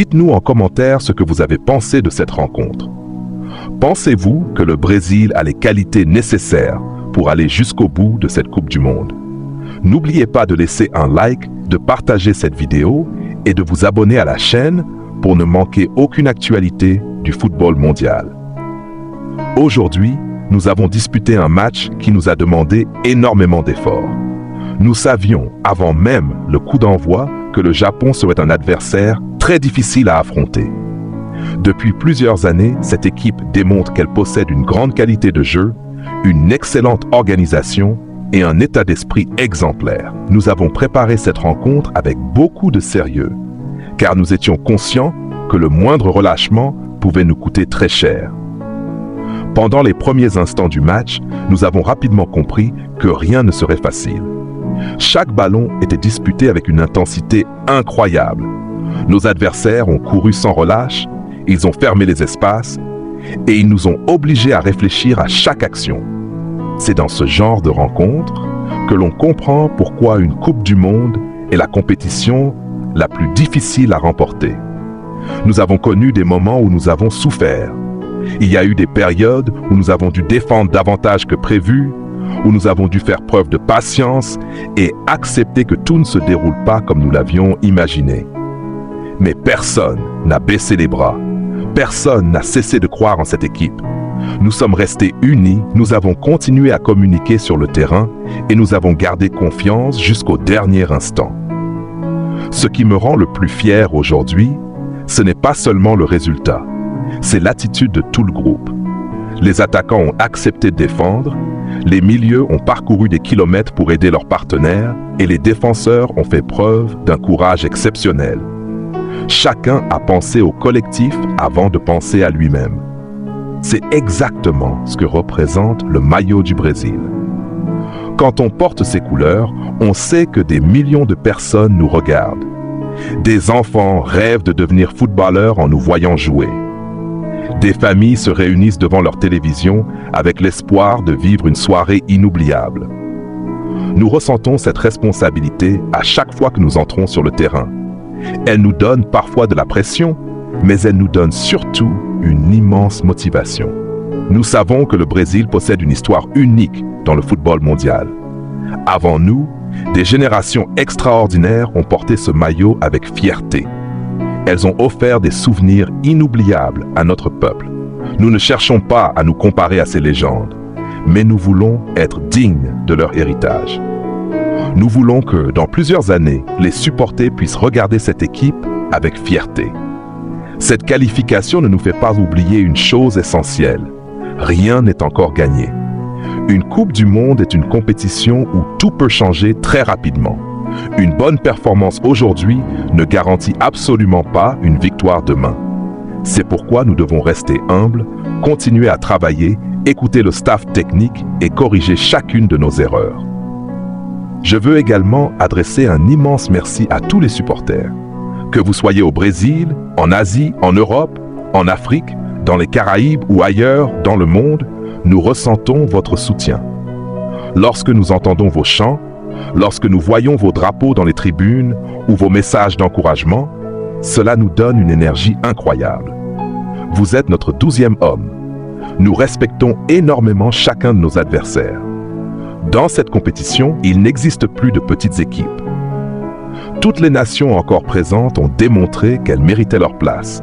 Dites-nous en commentaire ce que vous avez pensé de cette rencontre. Pensez-vous que le Brésil a les qualités nécessaires pour aller jusqu'au bout de cette Coupe du Monde? N'oubliez pas de laisser un like, de partager cette vidéo et de vous abonner à la chaîne pour ne manquer aucune actualité du football mondial. Aujourd'hui, nous avons disputé un match qui nous a demandé énormément d'efforts. Nous savions, avant même le coup d'envoi, que le Japon serait un adversaire très difficile à affronter. Depuis plusieurs années, cette équipe démontre qu'elle possède une grande qualité de jeu, une excellente organisation et un état d'esprit exemplaire. Nous avons préparé cette rencontre avec beaucoup de sérieux, car nous étions conscients que le moindre relâchement pouvait nous coûter très cher. Pendant les premiers instants du match, nous avons rapidement compris que rien ne serait facile. Chaque ballon était disputé avec une intensité incroyable. Nos adversaires ont couru sans relâche, ils ont fermé les espaces et ils nous ont obligés à réfléchir à chaque action. C'est dans ce genre de rencontre que l'on comprend pourquoi une Coupe du Monde est la compétition la plus difficile à remporter. Nous avons connu des moments où nous avons souffert. Il y a eu des périodes où nous avons dû défendre davantage que prévu, où nous avons dû faire preuve de patience et accepter que tout ne se déroule pas comme nous l'avions imaginé. Mais personne n'a baissé les bras. Personne n'a cessé de croire en cette équipe. Nous sommes restés unis, nous avons continué à communiquer sur le terrain et nous avons gardé confiance jusqu'au dernier instant. Ce qui me rend le plus fier aujourd'hui, ce n'est pas seulement le résultat, c'est l'attitude de tout le groupe. Les attaquants ont accepté de défendre, les milieux ont parcouru des kilomètres pour aider leurs partenaires et les défenseurs ont fait preuve d'un courage exceptionnel. Chacun a pensé au collectif avant de penser à lui-même. C'est exactement ce que représente le maillot du Brésil. Quand on porte ces couleurs, on sait que des millions de personnes nous regardent. Des enfants rêvent de devenir footballeurs en nous voyant jouer. Des familles se réunissent devant leur télévision avec l'espoir de vivre une soirée inoubliable. Nous ressentons cette responsabilité à chaque fois que nous entrons sur le terrain. Elle nous donne parfois de la pression, mais elle nous donne surtout une immense motivation. Nous savons que le Brésil possède une histoire unique dans le football mondial. Avant nous, des générations extraordinaires ont porté ce maillot avec fierté. Elles ont offert des souvenirs inoubliables à notre peuple. Nous ne cherchons pas à nous comparer à ces légendes, mais nous voulons être dignes de leur héritage. Nous voulons que, dans plusieurs années, les supporters puissent regarder cette équipe avec fierté. Cette qualification ne nous fait pas oublier une chose essentielle. Rien n'est encore gagné. Une Coupe du Monde est une compétition où tout peut changer très rapidement. Une bonne performance aujourd'hui ne garantit absolument pas une victoire demain. C'est pourquoi nous devons rester humbles, continuer à travailler, écouter le staff technique et corriger chacune de nos erreurs. Je veux également adresser un immense merci à tous les supporters. Que vous soyez au Brésil, en Asie, en Europe, en Afrique, dans les Caraïbes ou ailleurs dans le monde, nous ressentons votre soutien. Lorsque nous entendons vos chants, lorsque nous voyons vos drapeaux dans les tribunes ou vos messages d'encouragement, cela nous donne une énergie incroyable. Vous êtes notre 12e homme. Nous respectons énormément chacun de nos adversaires. Dans cette compétition, il n'existe plus de petites équipes. Toutes les nations encore présentes ont démontré qu'elles méritaient leur place.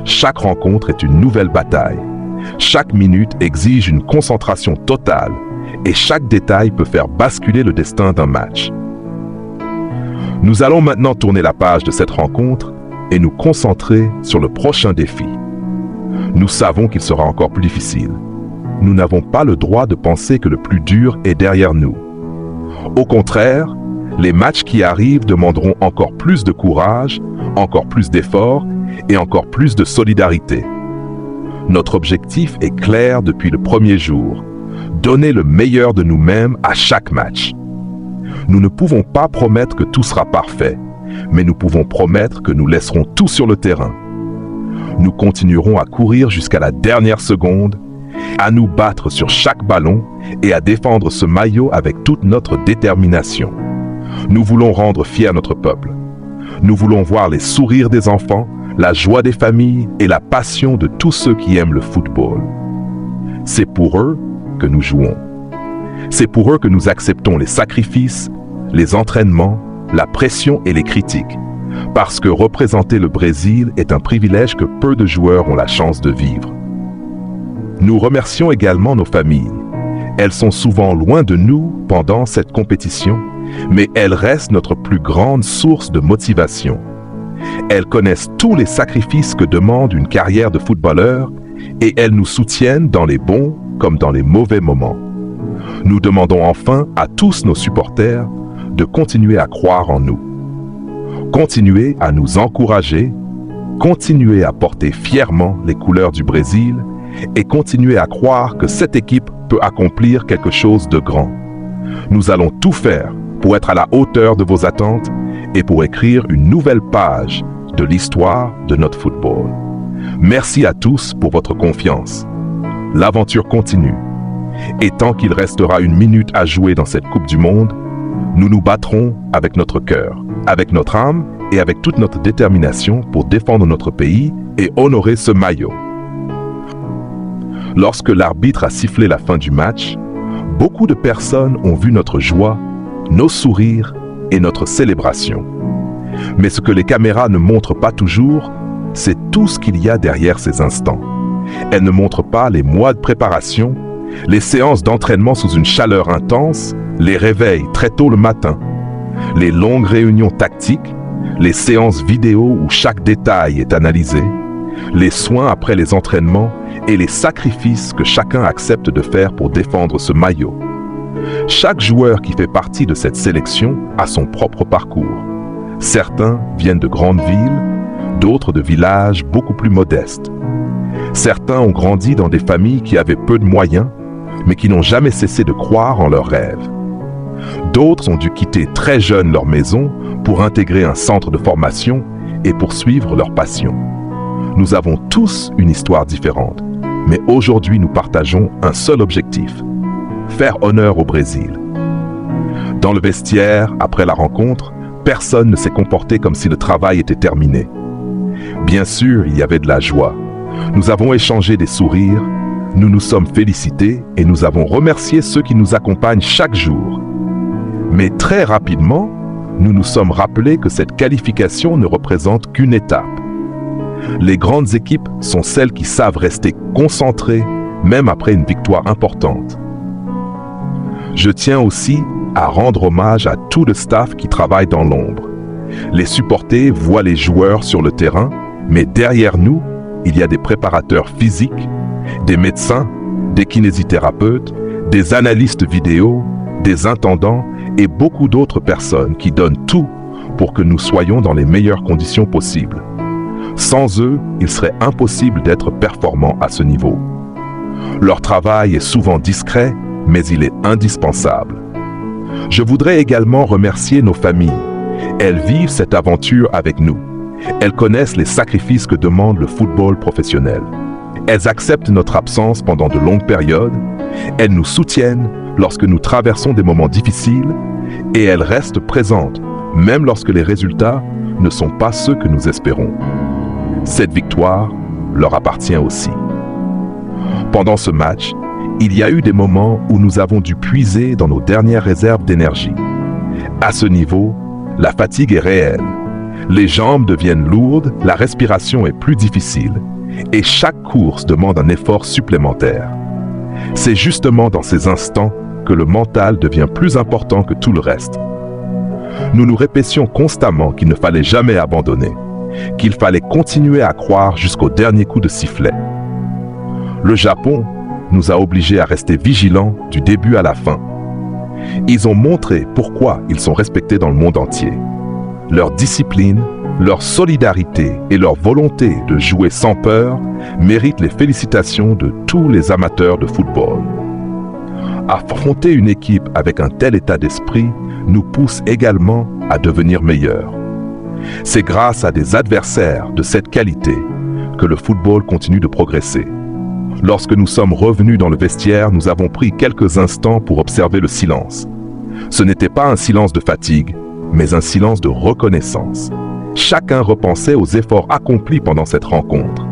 Chaque rencontre est une nouvelle bataille. Chaque minute exige une concentration totale et chaque détail peut faire basculer le destin d'un match. Nous allons maintenant tourner la page de cette rencontre et nous concentrer sur le prochain défi. Nous savons qu'il sera encore plus difficile. Nous n'avons pas le droit de penser que le plus dur est derrière nous. Au contraire, les matchs qui arrivent demanderont encore plus de courage, encore plus d'efforts et encore plus de solidarité. Notre objectif est clair depuis le premier jour. Donner le meilleur de nous-mêmes à chaque match. Nous ne pouvons pas promettre que tout sera parfait, mais nous pouvons promettre que nous laisserons tout sur le terrain. Nous continuerons à courir jusqu'à la dernière seconde, à nous battre sur chaque ballon et à défendre ce maillot avec toute notre détermination. Nous voulons rendre fier notre peuple. Nous voulons voir les sourires des enfants, la joie des familles et la passion de tous ceux qui aiment le football. C'est pour eux que nous jouons. C'est pour eux que nous acceptons les sacrifices, les entraînements, la pression et les critiques, parce que représenter le Brésil est un privilège que peu de joueurs ont la chance de vivre. Nous remercions également nos familles. Elles sont souvent loin de nous pendant cette compétition, mais elles restent notre plus grande source de motivation. Elles connaissent tous les sacrifices que demande une carrière de footballeur et elles nous soutiennent dans les bons comme dans les mauvais moments. Nous demandons enfin à tous nos supporters de continuer à croire en nous. Continuez à nous encourager, continuez à porter fièrement les couleurs du Brésil et continuez à croire que cette équipe peut accomplir quelque chose de grand. Nous allons tout faire pour être à la hauteur de vos attentes et pour écrire une nouvelle page de l'histoire de notre football. Merci à tous pour votre confiance. L'aventure continue. Et tant qu'il restera une minute à jouer dans cette Coupe du Monde, nous nous battrons avec notre cœur, avec notre âme et avec toute notre détermination pour défendre notre pays et honorer ce maillot. Lorsque l'arbitre a sifflé la fin du match, beaucoup de personnes ont vu notre joie, nos sourires et notre célébration. Mais ce que les caméras ne montrent pas toujours, c'est tout ce qu'il y a derrière ces instants. Elles ne montrent pas les mois de préparation, les séances d'entraînement sous une chaleur intense, les réveils très tôt le matin, les longues réunions tactiques, les séances vidéo où chaque détail est analysé, les soins après les entraînements et les sacrifices que chacun accepte de faire pour défendre ce maillot. Chaque joueur qui fait partie de cette sélection a son propre parcours. Certains viennent de grandes villes, d'autres de villages beaucoup plus modestes. Certains ont grandi dans des familles qui avaient peu de moyens, mais qui n'ont jamais cessé de croire en leurs rêves. D'autres ont dû quitter très jeunes leur maison pour intégrer un centre de formation et poursuivre leur passion. Nous avons tous une histoire différente, mais aujourd'hui nous partageons un seul objectif: faire honneur au Brésil. Dans le vestiaire, après la rencontre, personne ne s'est comporté comme si le travail était terminé. Bien sûr, il y avait de la joie. Nous avons échangé des sourires, nous nous sommes félicités et nous avons remercié ceux qui nous accompagnent chaque jour. Mais très rapidement, nous nous sommes rappelés que cette qualification ne représente qu'une étape. Les grandes équipes sont celles qui savent rester concentrées, même après une victoire importante. Je tiens aussi à rendre hommage à tout le staff qui travaille dans l'ombre. Les supporters voient les joueurs sur le terrain, mais derrière nous, il y a des préparateurs physiques, des médecins, des kinésithérapeutes, des analystes vidéo, des intendants et beaucoup d'autres personnes qui donnent tout pour que nous soyons dans les meilleures conditions possibles. Sans eux, il serait impossible d'être performant à ce niveau. Leur travail est souvent discret, mais il est indispensable. Je voudrais également remercier nos familles. Elles vivent cette aventure avec nous. Elles connaissent les sacrifices que demande le football professionnel. Elles acceptent notre absence pendant de longues périodes. Elles nous soutiennent lorsque nous traversons des moments difficiles et elles restent présentes, même lorsque les résultats ne sont pas ceux que nous espérons. Cette victoire leur appartient aussi. Pendant ce match, il y a eu des moments où nous avons dû puiser dans nos dernières réserves d'énergie. À ce niveau, la fatigue est réelle. Les jambes deviennent lourdes, la respiration est plus difficile et chaque course demande un effort supplémentaire. C'est justement dans ces instants que le mental devient plus important que tout le reste. Nous nous répétions constamment qu'il ne fallait jamais abandonner, qu'il fallait continuer à croire jusqu'au dernier coup de sifflet. Le Japon nous a obligés à rester vigilants du début à la fin. Ils ont montré pourquoi ils sont respectés dans le monde entier. Leur discipline, leur solidarité et leur volonté de jouer sans peur méritent les félicitations de tous les amateurs de football. Affronter une équipe avec un tel état d'esprit nous pousse également à devenir meilleurs. C'est grâce à des adversaires de cette qualité que le football continue de progresser. Lorsque nous sommes revenus dans le vestiaire, nous avons pris quelques instants pour observer le silence. Ce n'était pas un silence de fatigue, mais un silence de reconnaissance. Chacun repensait aux efforts accomplis pendant cette rencontre.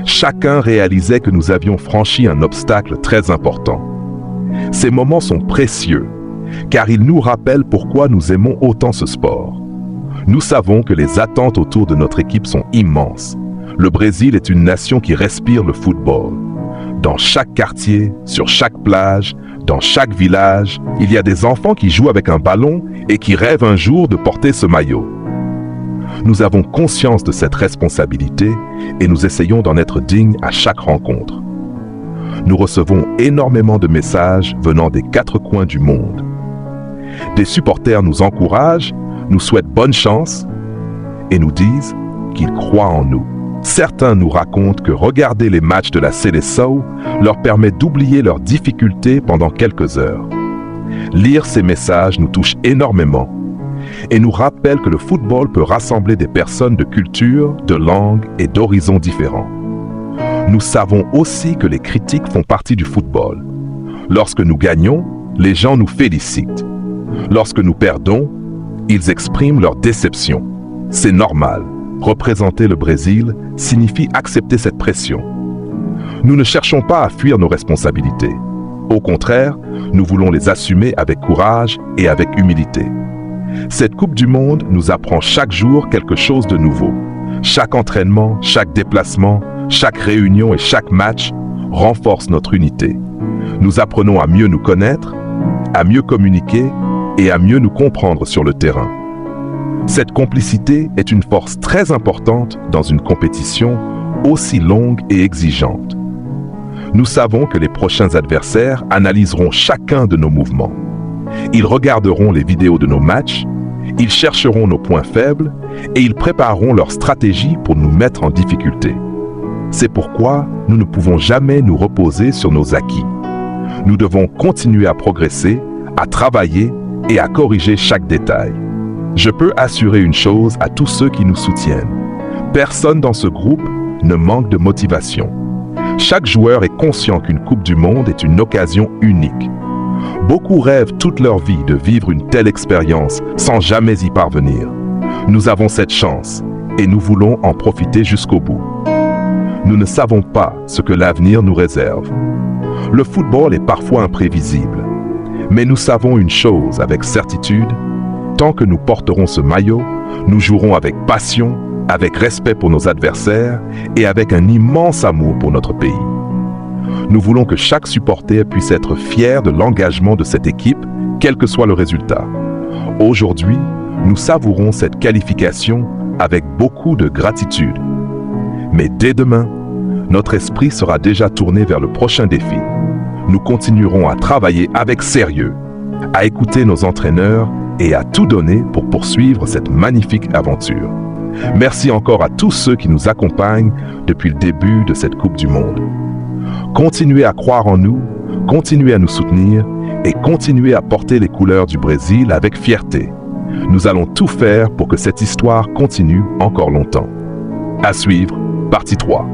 Chacun réalisait que nous avions franchi un obstacle très important. Ces moments sont précieux, car ils nous rappellent pourquoi nous aimons autant ce sport. Nous savons que les attentes autour de notre équipe sont immenses. Le Brésil est une nation qui respire le football. Dans chaque quartier, sur chaque plage, dans chaque village, il y a des enfants qui jouent avec un ballon et qui rêvent un jour de porter ce maillot. Nous avons conscience de cette responsabilité et nous essayons d'en être dignes à chaque rencontre. Nous recevons énormément de messages venant des 4 coins du monde. Des supporters nous encouragent, nous souhaitent bonne chance et nous disent qu'ils croient en nous. Certains nous racontent que regarder les matchs de la Seleção leur permet d'oublier leurs difficultés pendant quelques heures. Lire ces messages nous touche énormément et nous rappelle que le football peut rassembler des personnes de cultures, de langues et d'horizons différents. Nous savons aussi que les critiques font partie du football. Lorsque nous gagnons, les gens nous félicitent. Lorsque nous perdons, ils expriment leur déception. C'est normal. Représenter le Brésil signifie accepter cette pression. Nous ne cherchons pas à fuir nos responsabilités. Au contraire, nous voulons les assumer avec courage et avec humilité. Cette Coupe du Monde nous apprend chaque jour quelque chose de nouveau. Chaque entraînement, chaque déplacement, chaque réunion et chaque match renforce notre unité. Nous apprenons à mieux nous connaître, à mieux communiquer et à mieux nous comprendre sur le terrain. Cette complicité est une force très importante dans une compétition aussi longue et exigeante. Nous savons que les prochains adversaires analyseront chacun de nos mouvements. Ils regarderont les vidéos de nos matchs, ils chercheront nos points faibles et ils prépareront leur stratégie pour nous mettre en difficulté. C'est pourquoi nous ne pouvons jamais nous reposer sur nos acquis. Nous devons continuer à progresser, à travailler et à corriger chaque détail. Je peux assurer une chose à tous ceux qui nous soutiennent. Personne dans ce groupe ne manque de motivation. Chaque joueur est conscient qu'une Coupe du Monde est une occasion unique. Beaucoup rêvent toute leur vie de vivre une telle expérience sans jamais y parvenir. Nous avons cette chance et nous voulons en profiter jusqu'au bout. Nous ne savons pas ce que l'avenir nous réserve. Le football est parfois imprévisible. Mais nous savons une chose avec certitude, tant que nous porterons ce maillot, nous jouerons avec passion, avec respect pour nos adversaires et avec un immense amour pour notre pays. Nous voulons que chaque supporter puisse être fier de l'engagement de cette équipe, quel que soit le résultat. Aujourd'hui, nous savourons cette qualification avec beaucoup de gratitude. Mais dès demain, notre esprit sera déjà tourné vers le prochain défi. Nous continuerons à travailler avec sérieux, à écouter nos entraîneurs et à tout donner pour poursuivre cette magnifique aventure. Merci encore à tous ceux qui nous accompagnent depuis le début de cette Coupe du Monde. Continuez à croire en nous, continuez à nous soutenir et continuez à porter les couleurs du Brésil avec fierté. Nous allons tout faire pour que cette histoire continue encore longtemps. À suivre, partie 3.